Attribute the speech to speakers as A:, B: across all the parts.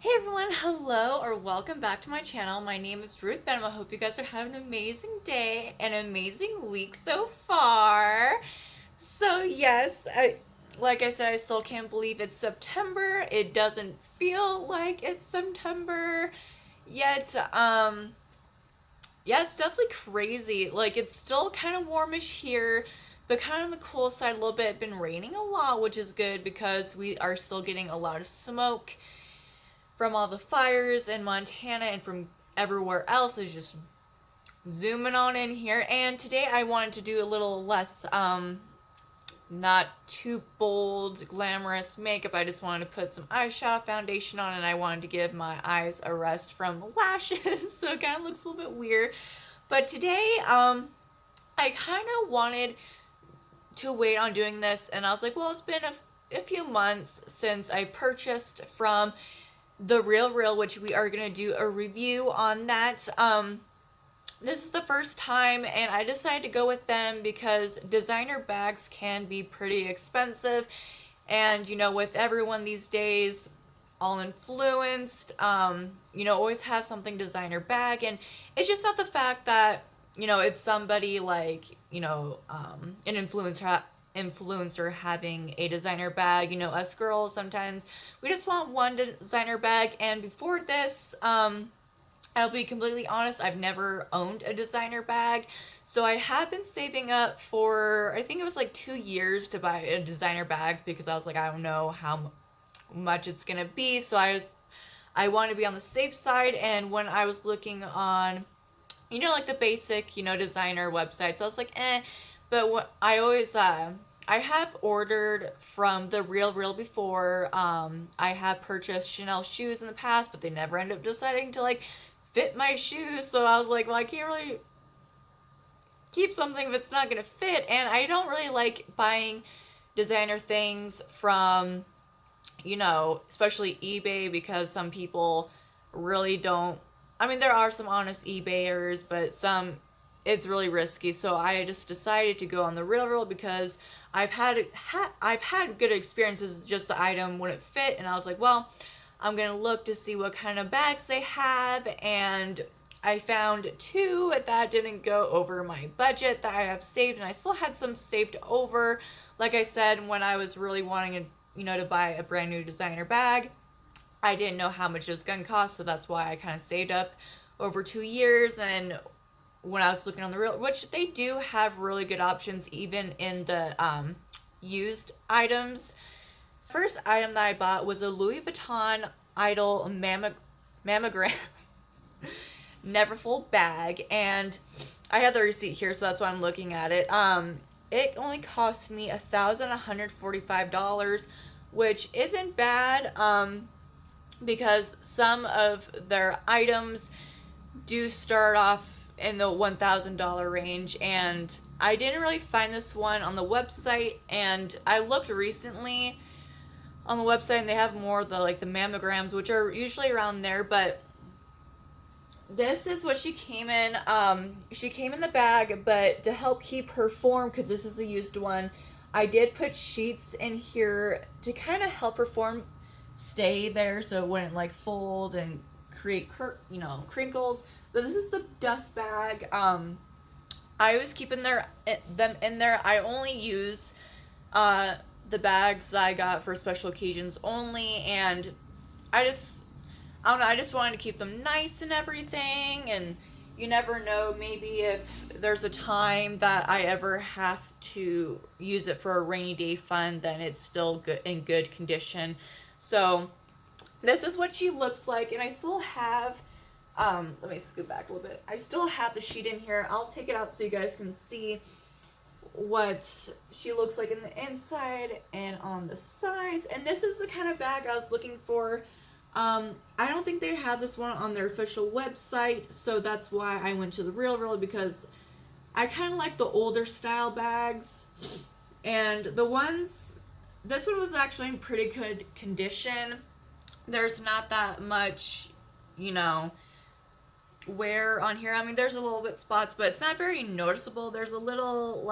A: Hey everyone, hello or welcome back to my channel. My name is Ruth Venom. I hope you guys are having an amazing day and an amazing week so far. So yes, like I said, I still can't believe it's September. It doesn't feel like it's September yet. Yeah, it's definitely crazy. Like it's still kind of warmish here, but kind of on the cool side a little bit. It's been raining a lot, which is good because we are still getting a lot of smoke from all the fires in Montana and from everywhere else. Is just zooming on in here. And today I wanted to do a little less not too bold glamorous makeup. I just wanted to put some eyeshadow foundation on, and I wanted to give my eyes a rest from lashes so it kind of looks a little bit weird. But today I kind of wanted to wait on doing this, and I was like, well, it's been a few months since I purchased from the RealReal, which we are gonna do a review on that. This is the first time, and I decided to go with them because designer bags can be pretty expensive, and with everyone these days, all influenced, always have something designer bag, and it's just not the fact that it's somebody like an influencer having a designer bag. Us girls sometimes we just want one designer bag. And before this, I'll be completely honest, I've never owned a designer bag. So I have been saving up for, I think it was like 2 years to buy a designer bag because I was like, I don't know how much it's gonna be. So I want to be on the safe side. And when I was looking on, like the basic, designer websites, I was like, eh. But what I always, I have ordered from the RealReal before. I have purchased Chanel shoes in the past, but they never end up deciding to like fit my shoes. So I was like, well, I can't really keep something if it's not gonna fit. And I don't really like buying designer things from, especially eBay, because some people really don't. I mean, there are some honest eBayers, but some it's really risky. So I just decided to go on the RealReal because I've had good experiences. Just the item wouldn't fit, and I was like, well, I'm gonna look to see what kind of bags they have, and I found two that didn't go over my budget that I have saved, and I still had some saved over. Like I said, when I was really wanting to buy a brand new designer bag, I didn't know how much it was gonna cost, so that's why I kind of saved up over 2 years. And when I was looking on the real, which they do have really good options even in the used items. First item that I bought was a Louis Vuitton Idol mammogram Neverfull bag, and I have the receipt here, so that's why I'm looking at it. It only cost me $1,145, which isn't bad. Because some of their items do start off in the $1,000 range, and I didn't really find this one on the website. And I looked recently on the website, and they have more of the mammograms, which are usually around there. But this is what she came in. She came in the bag, but to help keep her form, because this is a used one, I did put sheets in here to kind of help her form stay there so it wouldn't like fold and create crinkles. But this is the dust bag. I always keep them in there. I only use the bags that I got for special occasions only, and I don't know, I just wanted to keep them nice and everything. And you never know, maybe if there's a time that I ever have to use it for a rainy day fund, then it's still good in good condition. So this is what she looks like, and I still have, let me scoot back a little bit. I still have the sheet in here. I'll take it out so you guys can see what she looks like in the inside and on the sides. And this is the kind of bag I was looking for. I don't think they have this one on their official website, so that's why I went to the RealReal, because I kind of like the older style bags. And this one was actually in pretty good condition. There's not that much, wear on here. I mean, there's a little bit spots, but it's not very noticeable. There's a little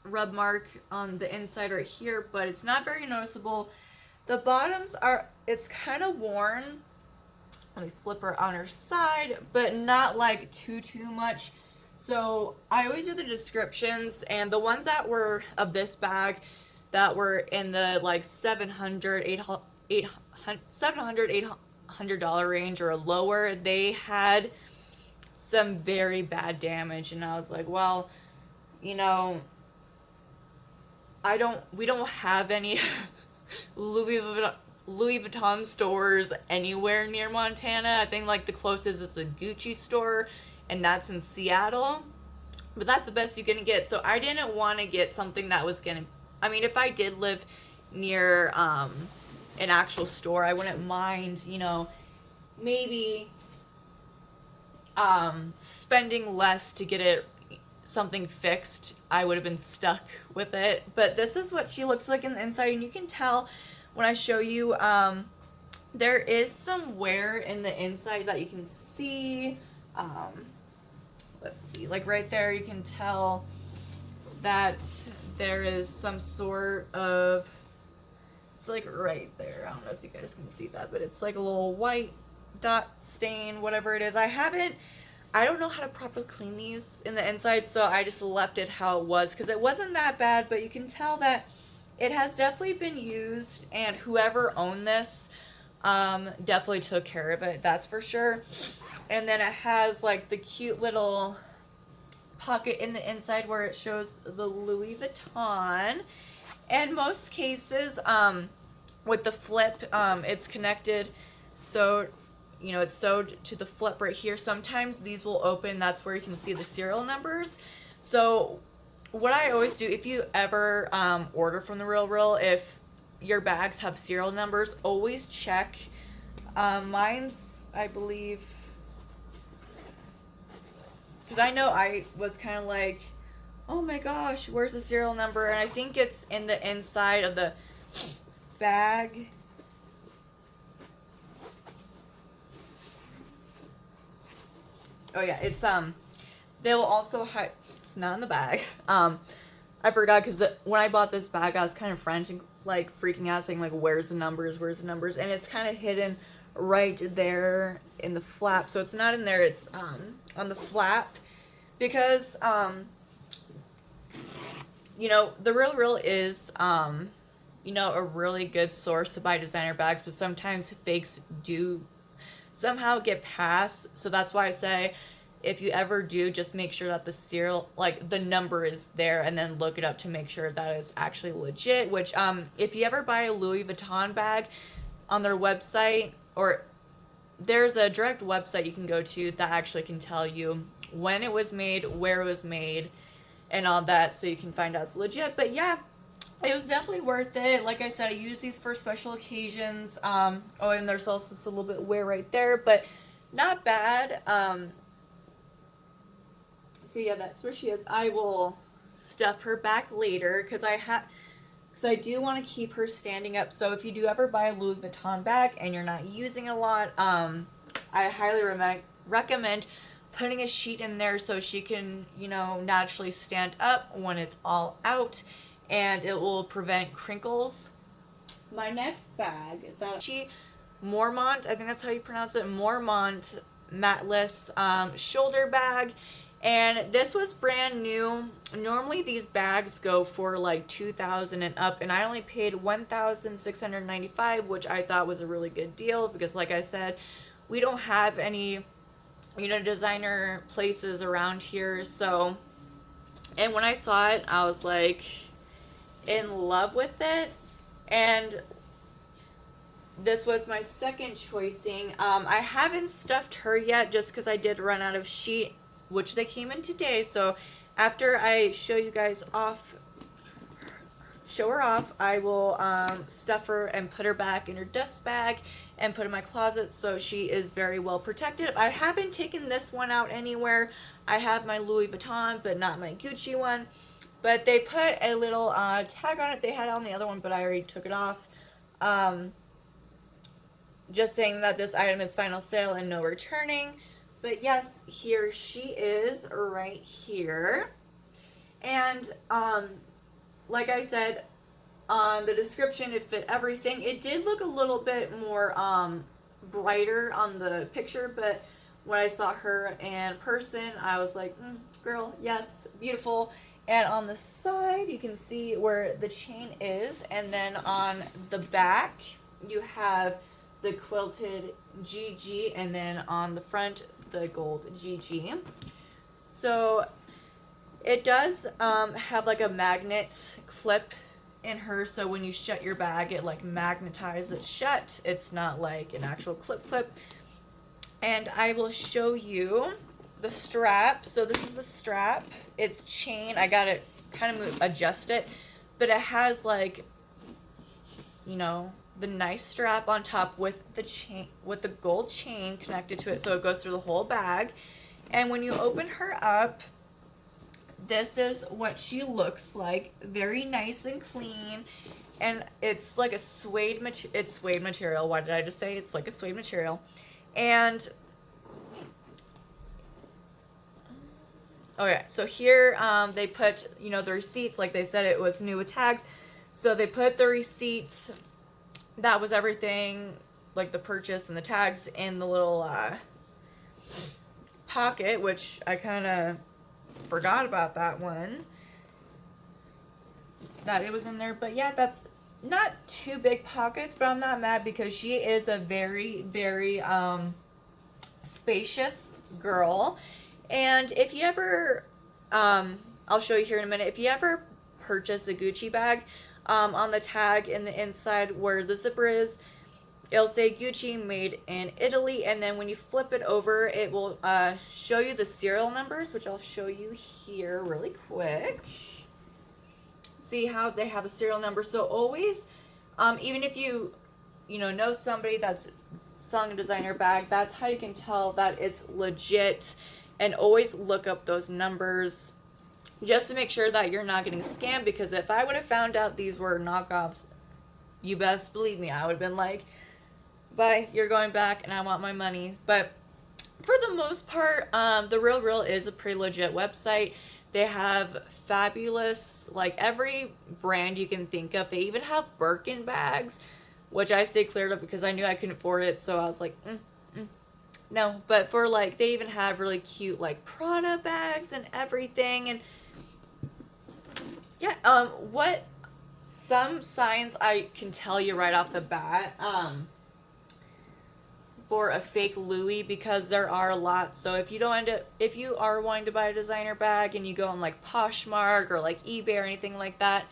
A: rub mark on the inside right here, but it's not very noticeable. The bottoms it's kind of worn, Let me flip her on her side, but not like too much. So I always do the descriptions, and the ones that were of this bag that were in the like 700 $800 range or lower, they had some very bad damage. And I was like, well, you know, we don't have any Louis Vuitton stores anywhere near Montana. I think like the closest is a Gucci store, and that's in Seattle. But that's the best you can get. So I didn't want to get something that was gonna. I mean, if I did live near an actual store, I wouldn't mind, you know, maybe spending less to get it something fixed. I would have been stuck with it. But this is what she looks like in the inside, and you can tell when I show you, there is some wear in the inside that you can see. Let's see, like right there, you can tell that there is some sort of, it's like right there. I don't know if you guys can see that, but it's like a little white dot stain, whatever it is. I don't know how to properly clean these in the inside, so I just left it how it was because it wasn't that bad, but you can tell that it has definitely been used, and whoever owned this definitely took care of it, that's for sure. And then it has like the cute little pocket in the inside where it shows the Louis Vuitton. And most cases, with the flip, it's connected, so you know, it's sewed to the flip right here. Sometimes these will open, that's where you can see the serial numbers. So what I always do, if you ever order from the RealReal, if your bags have serial numbers, always check. Mine's, I believe, because I know I was kind of like, oh my gosh, where's the serial number? And I think it's in the inside of the bag. Oh yeah, it's they will also hide. It's not in the bag. I forgot because when I bought this bag, I was kind of frantic, like freaking out, saying like, "Where's the numbers? Where's the numbers?" And it's kind of hidden right there in the flap, so it's not in there. It's on the flap because you know, the RealReal is you know, a really good source to buy designer bags, but sometimes fakes do somehow get past. So that's why I say, if you ever do, just make sure that the serial, like the number is there, and then look it up to make sure that it's actually legit. Which if you ever buy a Louis Vuitton bag on their website, or there's a direct website you can go to that actually can tell you when it was made, where it was made, and all that, so you can find out it's legit. But yeah, it was definitely worth it. Like I said, I use these for special occasions. Oh, and there's also just a little bit of wear right there, but not bad. So yeah, that's where she is. I will stuff her back later because I do want to keep her standing up. So if you do ever buy a Louis Vuitton bag and you're not using it a lot, I highly recommend putting a sheet in there so she can, you know, naturally stand up when it's all out, and it will prevent crinkles. My next bag, Mormont, I think that's how you pronounce it, Mormont matless shoulder bag. And this was brand new. Normally these bags go for like $2,000 and up, and I only paid $1,695, which I thought was a really good deal because, like I said, we don't have any, you know, designer places around here. So, and when I saw it, I was like in love with it, and this was my second choicing. I haven't stuffed her yet just because I did run out of sheet, which they came in today. So after I show you guys off, show her off, I will stuff her and put her back in her dust bag and put in my closet, so she is very well protected. I haven't taken this one out anywhere. I have my Louis Vuitton, but not my Gucci one. But they put a little tag on it. They had it on the other one, but I already took it off. Just saying that this item is final sale and no returning. But yes, here she is right here. And like I said, on the description, it fit everything. It did look a little bit more brighter on the picture, but when I saw her in person, I was like, girl, yes, beautiful. And on the side, you can see where the chain is, and then on the back, you have the quilted GG, and then on the front, the gold GG. So it does have like a magnet clip in her, so when you shut your bag, it like magnetizes shut. It's not like an actual clip. And I will show you the strap. So this is the strap. It's chain. I got to kind of adjust it, but it has like, you know, the nice strap on top with the chain, with the gold chain connected to it, so it goes through the whole bag. And when you open her up, this is what she looks like. Very nice and clean. And it's like a suede material. It's suede material. Why did I just say it's like a suede material? And okay, so here they put, you know, the receipts. Like they said, it was new with tags, so they put the receipts. That was everything, like the purchase and the tags, in the little pocket, which I kind of forgot about that one, that it was in there. But yeah, that's not two big pockets, but I'm not mad because she is a very, very spacious girl. And if you ever I'll show you here in a minute, if you ever purchase a Gucci bag, on the tag in the inside where the zipper is, it'll say Gucci made in Italy, and then when you flip it over, it will show you the serial numbers, which I'll show you here really quick. See how they have a serial number. So always, even if you know somebody that's selling a designer bag, that's how you can tell that it's legit. And always look up those numbers just to make sure that you're not getting scammed, because if I would have found out these were knockoffs, you best believe me, I would have been like, bye, you're going back and I want my money. But for the most part, the RealReal is a pretty legit website. They have fabulous, like every brand you can think of. They even have Birkin bags, which I stayed cleared of because I knew I couldn't afford it. So I was like, no. But for like, they even have really cute like Prada bags and everything. And yeah, what some signs I can tell you right off the bat, for a fake Louis, because there are a lot. So if you are wanting to buy a designer bag and you go on like Poshmark or like eBay or anything like that,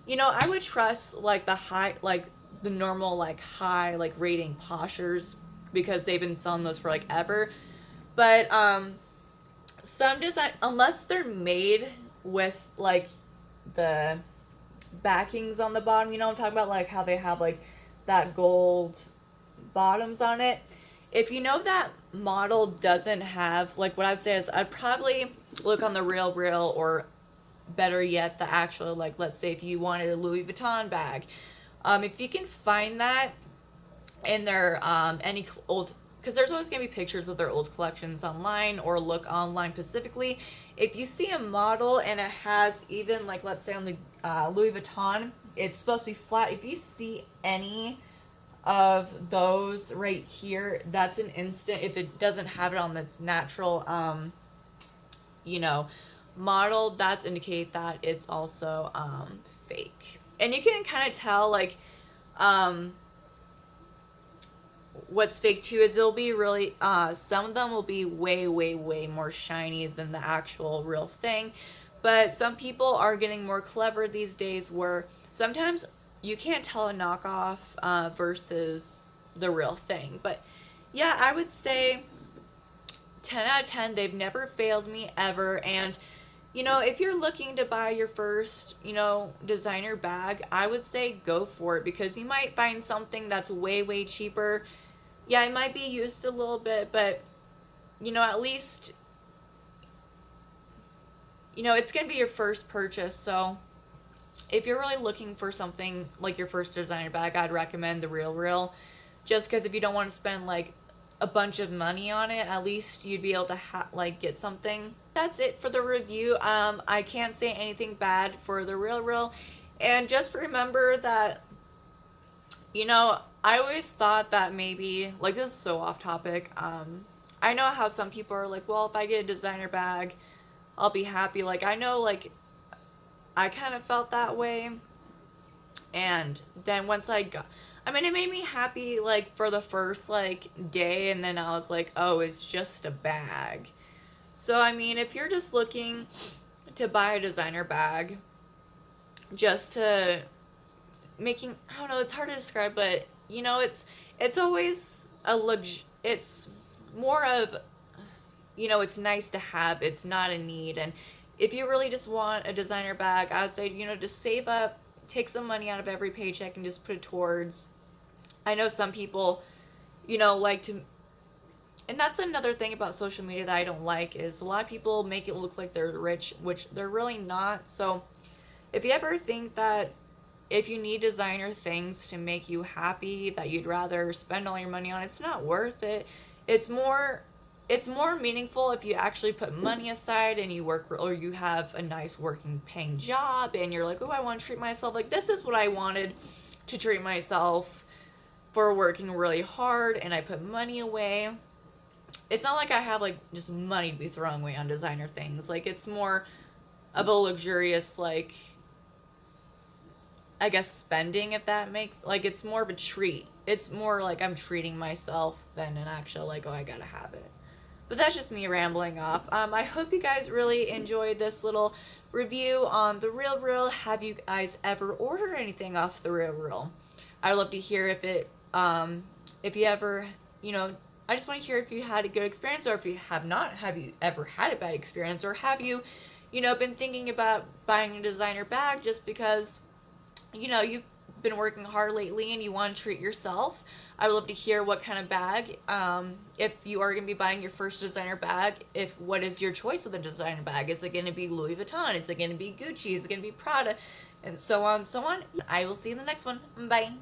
A: I would trust like the normal like high like rating Poshers, because they've been selling those for like ever. But some design, unless they're made with like the backings on the bottom, I'm talking about, like how they have like that gold bottoms on it. If you know that model doesn't have, like, what I'd say is I'd probably look on the RealReal, or better yet, the actual, like, let's say if you wanted a Louis Vuitton bag, if you can find that in their any old, because there's always gonna be pictures of their old collections online, or look online specifically. If you see a model and it has, even like, let's say on the Louis Vuitton, it's supposed to be flat. If you see any of those right here, that's an instant. If it doesn't have it on its natural model, that's indicate that it's also fake. And you can kind of tell, like, what's fake too is it'll be really some of them will be way more shiny than the actual real thing. But some people are getting more clever these days, where sometimes you can't tell a knockoff versus the real thing. But yeah, I would say 10 out of 10. They've never failed me ever. And if you're looking to buy your first designer bag, I would say go for it, because you might find something that's way cheaper. Yeah, it might be used a little bit, but at least it's gonna be your first purchase. So if you're really looking for something like your first designer bag, I'd recommend the RealReal, just because if you don't want to spend like a bunch of money on it, at least you'd be able to get something. That's it for the review. I can't say anything bad for the RealReal, and just remember that I always thought that maybe, like, this is so off topic. I know how some people are like, well, if I get a designer bag, I'll be happy. Like, I know, like, I kind of felt that way. And then once I got, I mean, it made me happy, like, for the first, like, day. And then I was like, oh, it's just a bag. So, I mean, if you're just looking to buy a designer bag just to making, I don't know, it's hard to describe, but you know, it's always it's more of, you know, it's nice to have, it's not a need. And if you really just want a designer bag, I would say, you know, just save up, take some money out of every paycheck and just put it towards, I know some people, you know, like to, and that's another thing about social media that I don't like, is a lot of people make it look like they're rich, which they're really not. So if you ever think that if you need designer things to make you happy, that you'd rather spend all your money on, it's not worth it. It's more it's more meaningful if you actually put money aside and you work, or you have a nice working paying job and you're like, oh, I want to treat myself. Like, this is what I wanted to treat myself for, working really hard, and I put money away. It's not like I have like just money to be throwing away on designer things. Like, it's more of a luxurious, like, I guess, spending, if that makes, like, it's more of a treat. It's more like I'm treating myself than an actual, like, oh, I gotta have it. But that's just me rambling off. I hope you guys really enjoyed this little review on the RealReal. Have you guys ever ordered anything off the RealReal? I'd love to hear if you ever, you know, I just want to hear if you had a good experience, or if you have not, have you ever had a bad experience, or have you, you know, been thinking about buying a designer bag just because, you know, you've been working hard lately and you want to treat yourself. I would love to hear what kind of bag, if you are going to be buying your first designer bag, what is your choice of the designer bag? Is it going to be Louis Vuitton? Is it going to be Gucci? Is it going to be Prada? And so on and so on. I will see you in the next one. Bye.